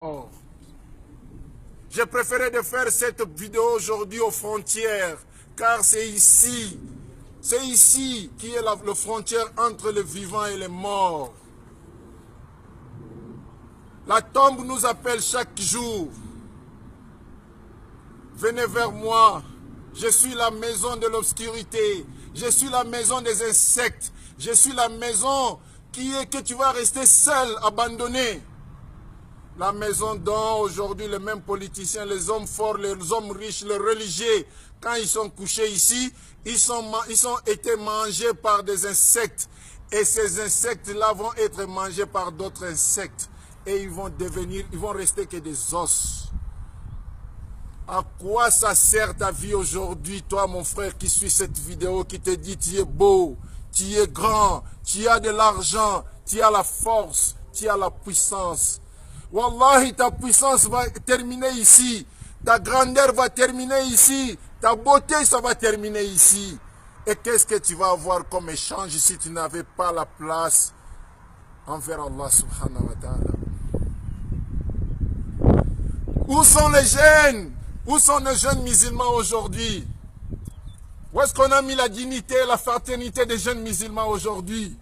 Oh. J'ai préféré de faire cette vidéo aujourd'hui aux frontières, car c'est ici qui est la frontière entre les vivants et les morts. La tombe nous appelle chaque jour. Venez vers moi. Je suis la maison de l'obscurité. Je suis la maison des insectes. Je suis la maison que tu vas rester seul, abandonné. La maison dont aujourd'hui les mêmes politiciens, les hommes forts, les hommes riches, les religieux, quand ils sont couchés ici, ils ont été mangés par des insectes. Et ces insectes-là vont être mangés par d'autres insectes. Et ils vont rester que des os. À quoi ça sert ta vie aujourd'hui, toi mon frère qui suit cette vidéo, qui te dit tu es beau, tu es grand, tu as de l'argent, tu as la force, tu as la puissance. Wallahi, ta puissance va terminer ici, ta grandeur va terminer ici, ta beauté ça va terminer ici. Et qu'est-ce que tu vas avoir comme échange si tu n'avais pas la place envers Allah subhanahu wa ta'ala? Où sont les jeunes? Où sont les jeunes musulmans aujourd'hui? Où est-ce qu'on a mis la dignité et la fraternité des jeunes musulmans aujourd'hui?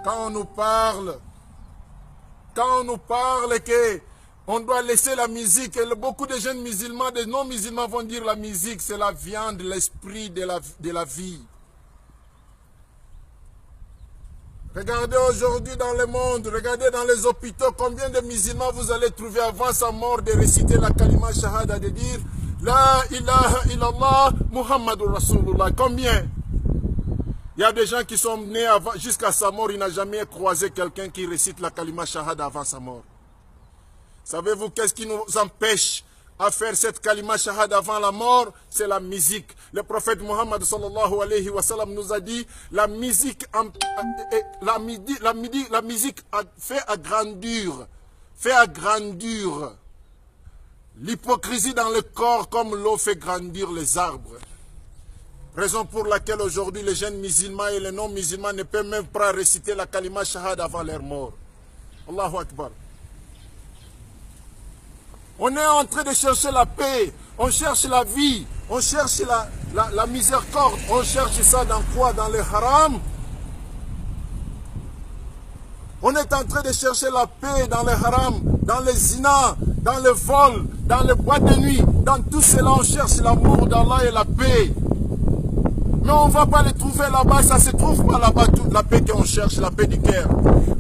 Quand on nous parle que on doit laisser la musique, et beaucoup de jeunes musulmans, de non-musulmans vont dire la musique, c'est la viande, l'esprit de la vie. Regardez aujourd'hui dans le monde, regardez dans les hôpitaux, combien de musulmans vous allez trouver avant sa mort de réciter la kalima shahada, de dire La ilaha illallah Muhammadur Rasulullah. Combien? Il y a des gens qui sont nés jusqu'à sa mort, il n'a jamais croisé quelqu'un qui récite la kalima shahada avant sa mort. Savez-vous qu'est-ce qui nous empêche à faire cette kalima shahada avant la mort? C'est la musique. Le prophète Muhammad sallallahu alayhi wa sallam nous a dit la musique fait agrandir l'hypocrisie dans le corps comme l'eau fait grandir les arbres. Raison pour laquelle aujourd'hui les jeunes musulmans et les non-musulmans ne peuvent même pas réciter la kalima shahada avant leur mort. Allahu Akbar. On est en train de chercher la paix, on cherche la vie, on cherche la miséricorde, on cherche ça dans quoi? Dans le haram. On est en train de chercher la paix dans le haram, dans les zina, dans le vol, dans les boîtes de nuit, dans tout cela on cherche l'amour d'Allah et la paix. Mais on ne va pas les trouver là-bas, ça ne se trouve pas là-bas, toute la paix qu'on cherche, la paix du cœur.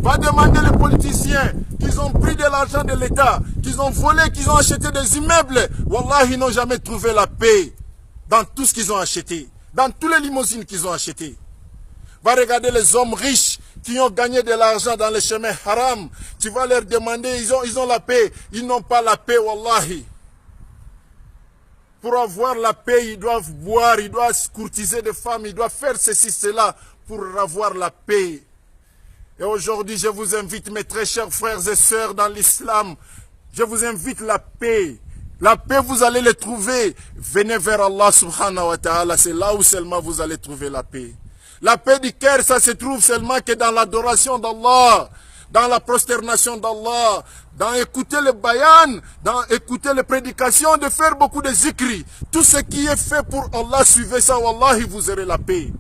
Va demander les politiciens qu'ils ont pris de l'argent de l'État, qu'ils ont volé, qu'ils ont acheté des immeubles. Wallah, ils n'ont jamais trouvé la paix dans tout ce qu'ils ont acheté, dans tous les limousines qu'ils ont acheté. Va regarder les hommes riches qui ont gagné de l'argent dans les chemins haram. Tu vas leur demander, ils ont la paix. Ils n'ont pas la paix, wallahi. Pour avoir la paix, ils doivent boire, ils doivent courtiser des femmes, ils doivent faire ceci, cela pour avoir la paix. Et aujourd'hui, je vous invite, mes très chers frères et sœurs dans l'islam, je vous invite la paix. La paix, vous allez le trouver. Venez vers Allah subhanahu wa ta'ala, c'est là où seulement vous allez trouver la paix. La paix du cœur, ça se trouve seulement que dans l'adoration d'Allah, dans la prosternation d'Allah, dans écouter le bayan, dans écouter les prédications, de faire beaucoup de zikri. Tout ce qui est fait pour Allah, suivez ça, wallahi, vous aurez la paix.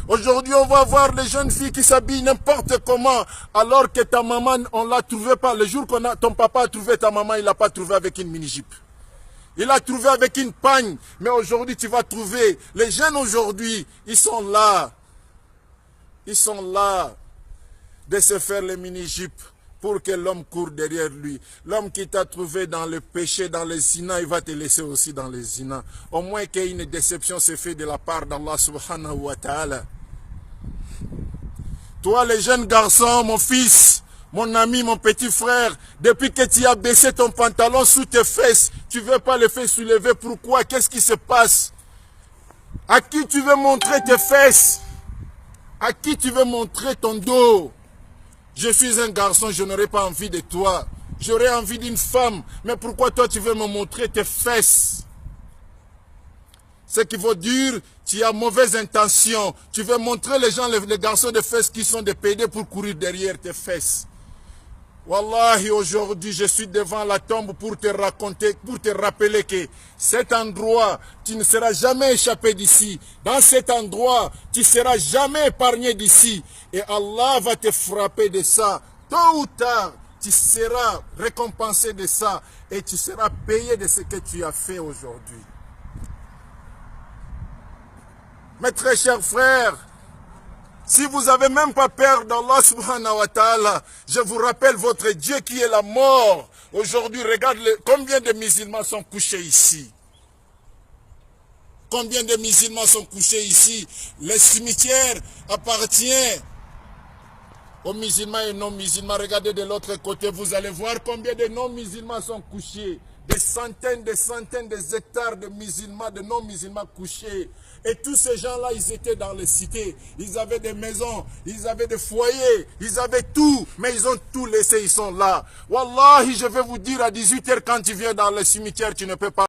Aujourd'hui, on va voir les jeunes filles qui s'habillent n'importe comment, alors que ta maman, on ne l'a trouvée pas. Le jour qu'on ton papa a trouvé ta maman, il ne l'a pas trouvé avec une mini-jupe. Il l'a trouvé avec une pagne. Mais aujourd'hui, tu vas trouver, les jeunes aujourd'hui, ils sont là. Ils sont là de se faire les mini-jupes pour que l'homme court derrière lui. L'homme qui t'a trouvé dans le péché, dans les zina, il va te laisser aussi dans les zina. Au moins qu'une déception se fait de la part d'Allah subhanahu wa ta'ala. Toi, les jeunes garçons, mon fils, mon ami, mon petit frère, depuis que tu as baissé ton pantalon sous tes fesses, tu ne veux pas les faire soulever. Pourquoi? Qu'est-ce qui se passe? À qui tu veux montrer tes fesses? À qui tu veux montrer ton dos? Je suis un garçon, je n'aurais pas envie de toi. J'aurais envie d'une femme. Mais pourquoi toi tu veux me montrer tes fesses? Ce qui veut dire, tu as mauvaise intention. Tu veux montrer les gens, les garçons de fesses qui sont des PD pour courir derrière tes fesses. Wallahi, aujourd'hui, je suis devant la tombe pour te raconter, pour te rappeler que cet endroit, tu ne seras jamais échappé d'ici. Dans cet endroit, tu ne seras jamais épargné d'ici. Et Allah va te frapper de ça. Tôt ou tard, tu seras récompensé de ça. Et tu seras payé de ce que tu as fait aujourd'hui. Mes très chers frères, si vous n'avez même pas peur d'Allah subhanahu wa ta'ala, je vous rappelle votre Dieu qui est la mort. Aujourd'hui, regarde combien de musulmans sont couchés ici. Combien de musulmans sont couchés ici. Le cimetière appartient aux musulmans et non-musulmans. Regardez de l'autre côté, vous allez voir combien de non-musulmans sont couchés. Des centaines, des hectares de musulmans, de non-musulmans couchés. Et tous ces gens-là, ils étaient dans les cités. Ils avaient des maisons, ils avaient des foyers, ils avaient tout. Mais ils ont tout laissé, ils sont là. Wallahi, je vais vous dire à 18 h quand tu viens dans le cimetière, tu ne peux pas.